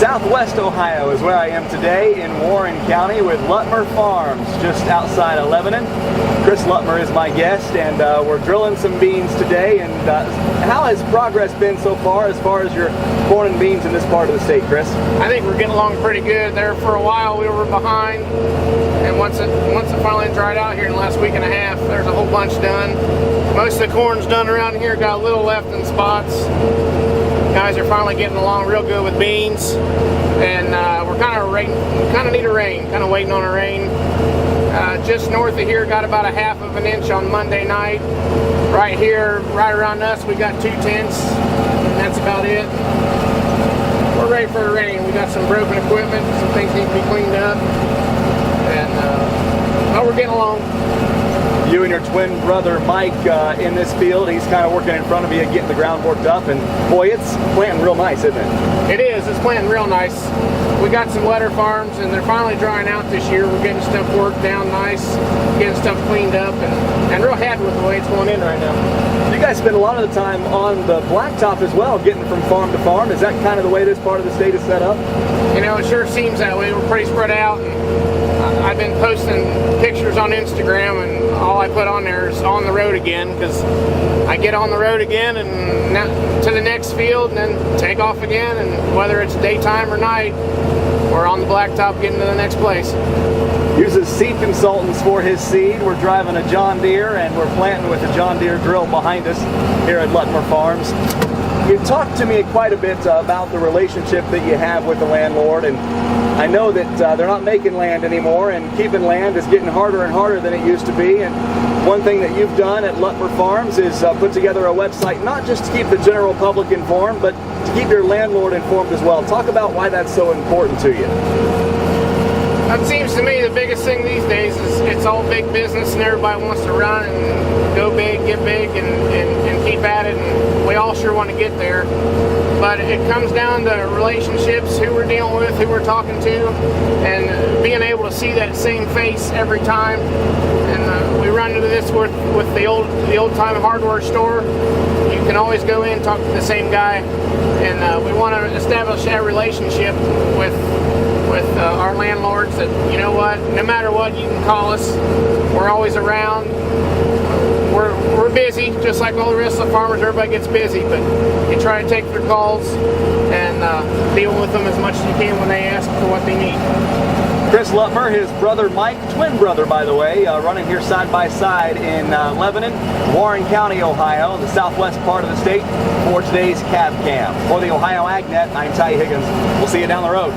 Southwest Ohio is where I am today in Warren County with Lutmer Farms, just outside of Lebanon. Chris Lutmer is my guest, and we're drilling some beans today. And how has progress been so far as your corn and beans in this part of the state, Chris? I think we're getting along pretty good. There for a while we were behind, and once it finally dried out here in the last week and a half, there's a whole bunch done. Most of the corn's done around here, got a little left in spots. Guys are finally getting along real good with beans, and we're kind of need a rain, kind of waiting on a rain. Just north of here, got about a half of an inch on Monday night. Right here, right around us, we got 2 tenths, and that's about it. We're ready for the rain. We got some broken equipment, some things need to be cleaned up, and but we're getting along. You and your twin brother Mike in this field. He's kind of working in front of you, getting the ground worked up, and boy, it's planting real nice, isn't it? It is. It's planting real nice. We got some Lutmer Farms, and they're finally drying out this year. We're getting stuff worked down nice, getting stuff cleaned up, and real happy with the way it's going in right now. You guys spend a lot of the time on the blacktop as well, getting from farm to farm. Is that kind of the way this part of the state is set up? You know, it sure seems that way. We're pretty spread out. And I've been posting pictures on Instagram, and all I put on there is on the road again, because I get on the road again and to the next field and then take off again, and whether it's daytime or night, we're on the blacktop getting to the next place. Uses seed consultants for his seed. We're driving a John Deere, and we're planting with a John Deere drill behind us here at Lutmer Farms. You talked to me quite a bit about the relationship that you have with the landlord, and I know that they're not making land anymore, and keeping land is getting harder and harder than it used to be. And one thing that you've done at Lutmer Farms is put together a website, not just to keep the general public informed, but to keep your landlord informed as well. Talk about why that's so important to you. It seems to me the biggest thing these days is it's all big business, and everybody wants to run and go big, get big, and keep at it, and we all sure want to get there. But it comes down to relationships, who we're dealing with, who we're talking to, and being able to see that same face every time. And we run into this with the old time hardware store. You can always go in and talk to the same guy, and we want to establish that relationship with our landlords, that, you know what, no matter what, you can call us. We're always around. We're busy, just like all the rest of the farmers. Everybody gets busy, but you try to take their calls and deal with them as much as you can when they ask for what they need. Chris Lutmer, his brother Mike, twin brother by the way, running here side by side in Lebanon, Warren County, Ohio, the southwest part of the state, for today's Cab Cam. For the Ohio AgNet, I'm Higgins. We'll see you down the road.